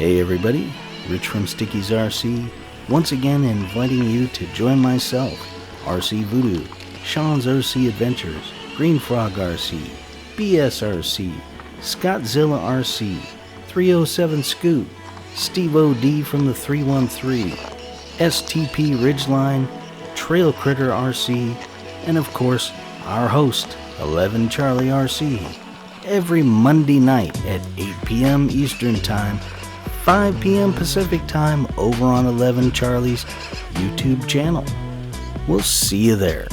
Hey everybody, Rich from Sticky's RC, once again inviting you to join myself, RC Voodoo, Sean's RC Adventures, Green Frog RC, BSRC, Scottzilla RC, 307 Scoot, Steve OD from the 313, STP Ridgeline, Trail Critter RC, and of course, our host, 11 Charlie RC, every Monday night at 8 p.m. Eastern Time, 5 p.m. Pacific Time over on 11 Charlie's YouTube channel. We'll see you there.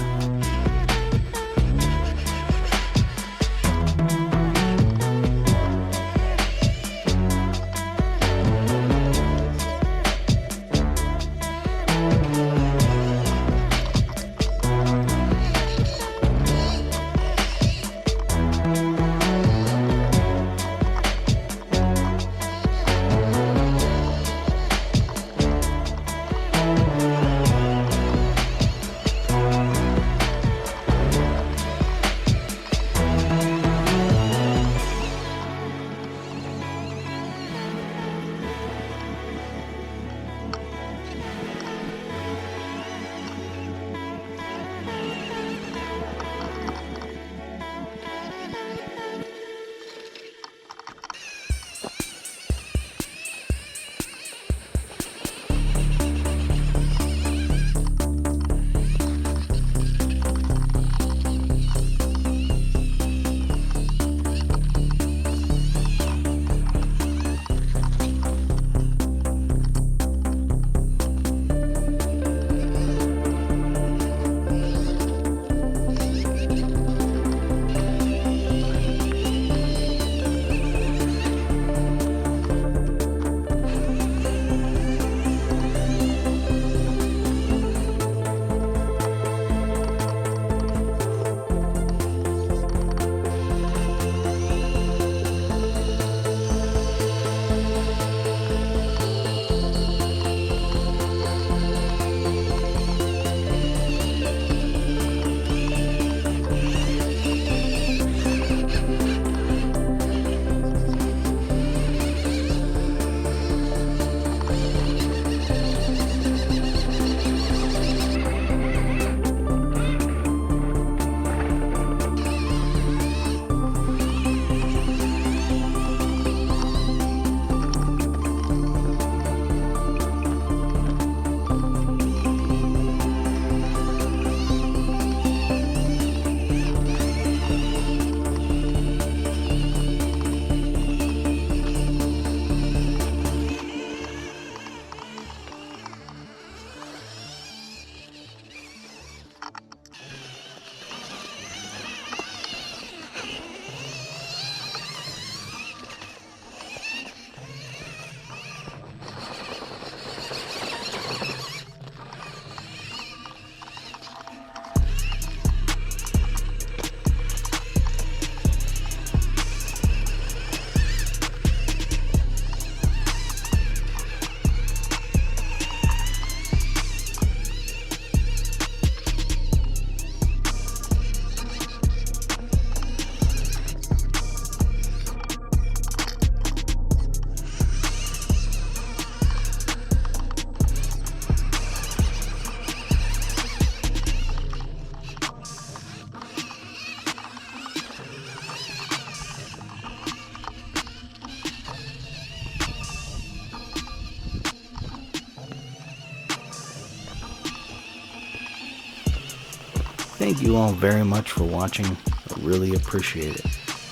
Thank you all very much for watching. I really appreciate it.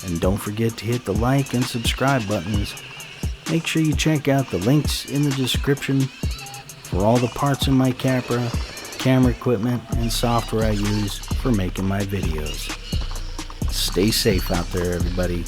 And don't forget to hit the like and subscribe buttons. Make sure you check out the links in the description for all the parts in my Capra, camera equipment, and software I use for making my videos. Stay safe out there, everybody.